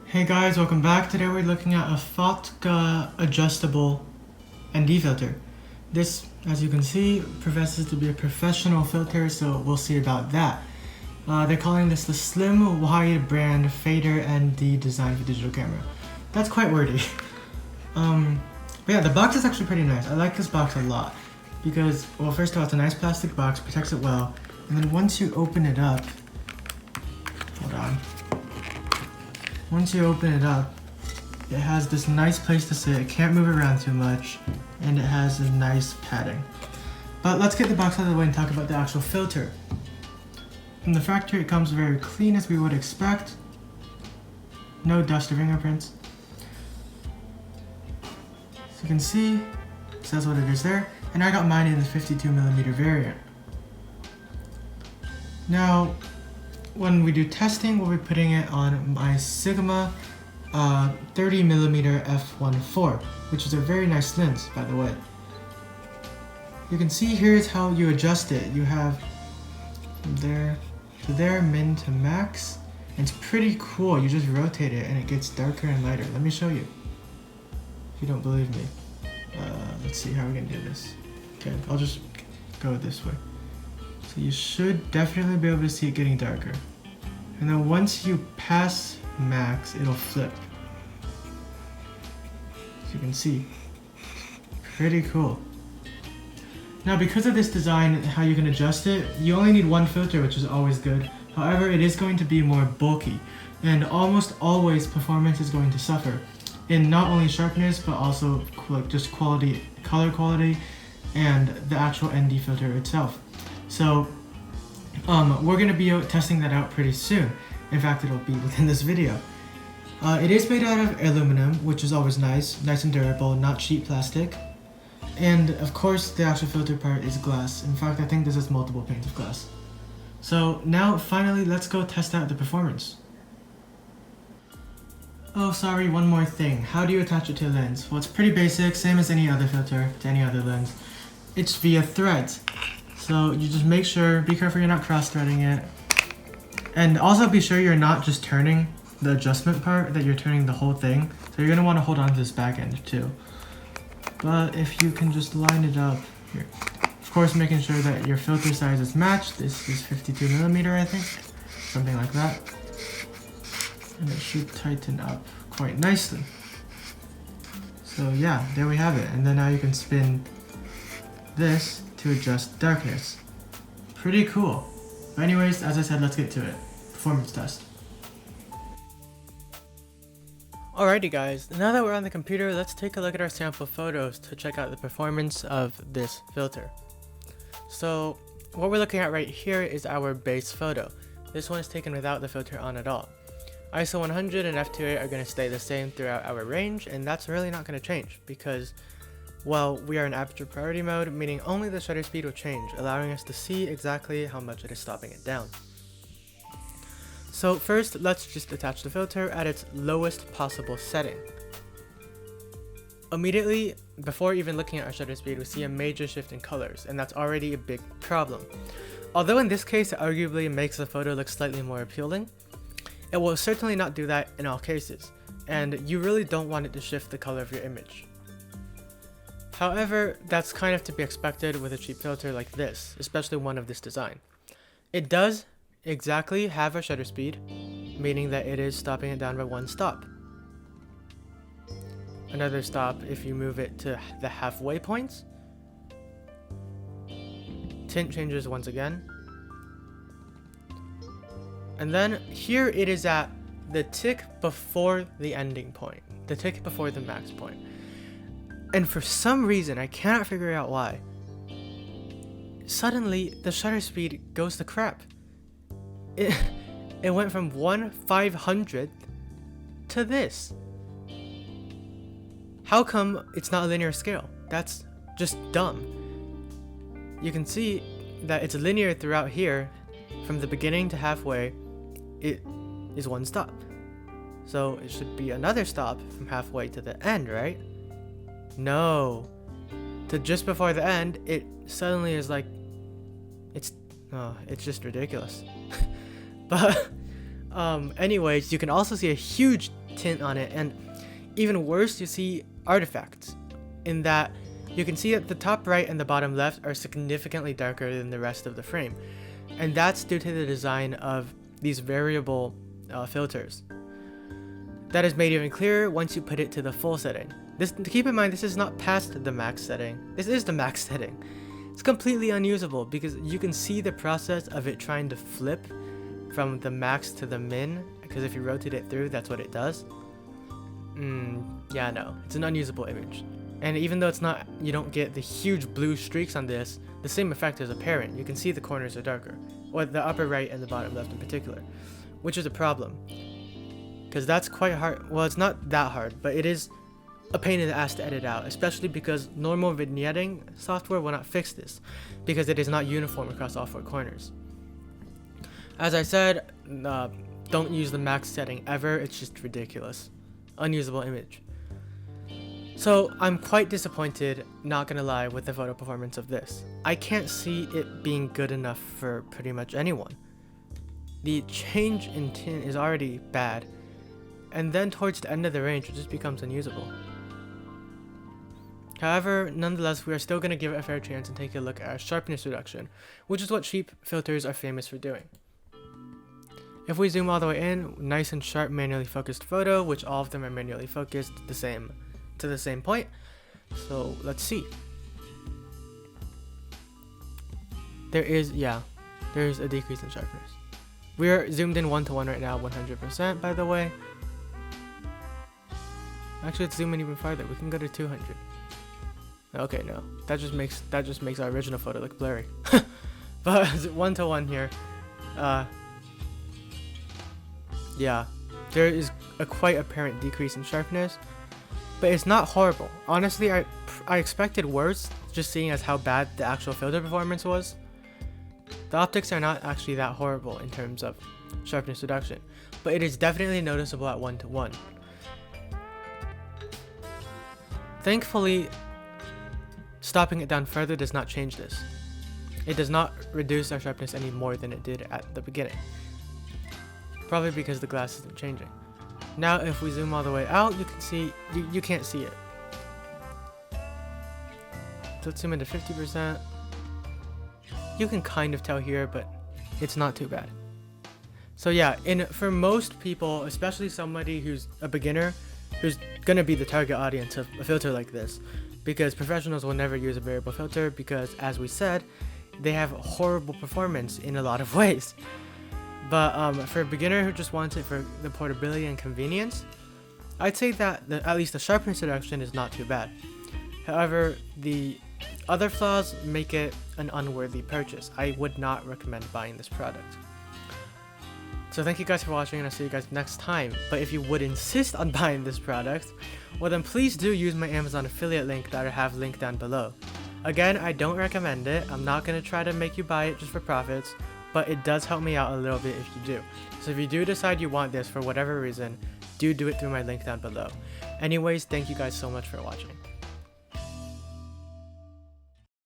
Hey guys, welcome back. Today we're looking at a Fotga adjustable ND filter. This, as you can see, professes to be a professional filter, so we'll see about that. They're calling this the Slim Wide Brand Fader ND designed for digital camera. That's quite wordy. But yeah, the box is actually pretty nice. I like this box a lot because, well, first of all, it's a nice plastic box, protects it well, and then once you open it up, hold on. Once you open it up, it has this nice place to sit, it can't move around too much, and it has a nice padding. But let's get the box out of the way and talk about the actual filter. From the factory, it comes very clean as we would expect. No dust or fingerprints. So you can see, it says what it is there, and I got mine in the 52mm variant. Now, when we do testing, we'll be putting it on my Sigma 30mm f1.4, which is a very nice lens, by the way. You can see here's how you adjust it. You have from there to there, min to max. And it's pretty cool. You just rotate it and it gets darker and lighter. Let me show you, if you don't believe me. Let's see how we can do this. Okay, I'll just go this way. So you should definitely be able to see it getting darker. And then once you pass max, it'll flip. As you can see, pretty cool. Now because of this design, how you can adjust it, you only need one filter, which is always good. However, it is going to be more bulky, and almost always performance is going to suffer in not only sharpness, but also just quality, color quality, and the actual ND filter itself. So we're going to be testing that out pretty soon. In fact, it'll be within this video. It is made out of aluminum, which is always nice and durable, not cheap plastic. And of course, the actual filter part is glass. In fact, I think this is multiple panes of glass. So now, finally, let's go test out the performance. Oh, sorry, one more thing. How do you attach it to a lens? Well, it's pretty basic, same as any other filter to any other lens. It's via threads. So you just make sure, be careful you're not cross-threading it. And also be sure you're not just turning the adjustment part, that you're turning the whole thing. So you're gonna wanna hold on to this back end too. But if you can just line it up here. Of course, making sure that your filter size is matched. This is 52mm, I think. Something like that. And it should tighten up quite nicely. So yeah, there we have it. And then now you can spin this to adjust darkness. Pretty cool. But anyways, as I said, let's get to it. Performance test. Alrighty guys, now that we're on the computer, let's take a look at our sample photos to check out the performance of this filter. So what we're looking at right here is our base photo. This one is taken without the filter on at all. ISO 100 and f2.8 are going to stay the same throughout our range, and that's really not going to change because, well, we are in aperture priority mode, meaning only the shutter speed will change, allowing us to see exactly how much it is stopping it down. So first, let's just attach the filter at its lowest possible setting. Immediately, before even looking at our shutter speed, we see a major shift in colors, and that's already a big problem. Although in this case, it arguably makes the photo look slightly more appealing, it will certainly not do that in all cases, and you really don't want it to shift the color of your image. However, that's kind of to be expected with a cheap filter like this, especially one of this design. It does exactly have a shutter speed, meaning that it is stopping it down by one stop. Another stop if you move it to the halfway points. Tint changes once again. And then here it is at the tick before the ending point, the tick before the max point. And for some reason, I cannot figure out why, suddenly the shutter speed goes to crap. It went from 1/500th to this. How come it's not a linear scale? That's just dumb. You can see that it's linear throughout here. From the beginning to halfway, it is one stop. So it should be another stop from halfway to the end, right? No. To just before the end, it suddenly is like, it's just ridiculous. But Anyways, you can also see a huge tint on it, and even worse, you see artifacts, in that you can see that the top right and the bottom left are significantly darker than the rest of the frame, and that's due to the design of these variable filters. That is made even clearer once you put it to the full setting. Keep in mind, this is not past the max setting. This is the max setting. It's completely unusable because you can see the process of it trying to flip from the max to the min, because if you rotate it through, that's what it does. Yeah, no, it's an unusable image. And even though it's not, you don't get the huge blue streaks on this, the same effect is apparent. You can see the corners are darker, or the upper right and the bottom left in particular, which is a problem. Because that's quite hard. Well, it's not that hard, but it is a pain in the ass to edit out, especially because normal vignetting software will not fix this, because it is not uniform across all four corners. As I said, don't use the max setting ever, it's just ridiculous. Unusable image. So I'm quite disappointed, not gonna lie, with the photo performance of this. I can't see it being good enough for pretty much anyone. The change in tint is already bad, and then towards the end of the range it just becomes unusable. However, nonetheless, we are still going to give it a fair chance and take a look at our sharpness reduction, which is what cheap filters are famous for doing. If we zoom all the way in, nice and sharp manually focused photo, which all of them are manually focused to the same point. So let's see. There's a decrease in sharpness. We are zoomed in 1:1 right now, 100% by the way. Actually, let's zoom in even farther. We can go to 200. Okay, no, that just makes our original photo look blurry. But 1:1 here. Yeah, there is a quite apparent decrease in sharpness, but it's not horrible. Honestly, I expected worse, just seeing as how bad the actual filter performance was. The optics are not actually that horrible in terms of sharpness reduction, but it is definitely noticeable at 1:1. Thankfully, stopping it down further does not change this. It does not reduce our sharpness any more than it did at the beginning. Probably because the glass isn't changing. Now if we zoom all the way out, you can see, you can't see it. So let's zoom into 50%. You can kind of tell here, but it's not too bad. So yeah, for most people, especially somebody who's a beginner, who's gonna be the target audience of a filter like this, because professionals will never use a variable filter because, as we said, they have horrible performance in a lot of ways. But for a beginner who just wants it for the portability and convenience, I'd say that at least the sharpness reduction is not too bad. However, the other flaws make it an unworthy purchase. I would not recommend buying this product. So thank you guys for watching, and I'll see you guys next time. But if you would insist on buying this product, well then please do use my Amazon affiliate link that I have linked down below. Again, I don't recommend it. I'm not going to try to make you buy it just for profits, but it does help me out a little bit if you do. So if you do decide you want this for whatever reason, do it through my link down below. Anyways, thank you guys so much for watching.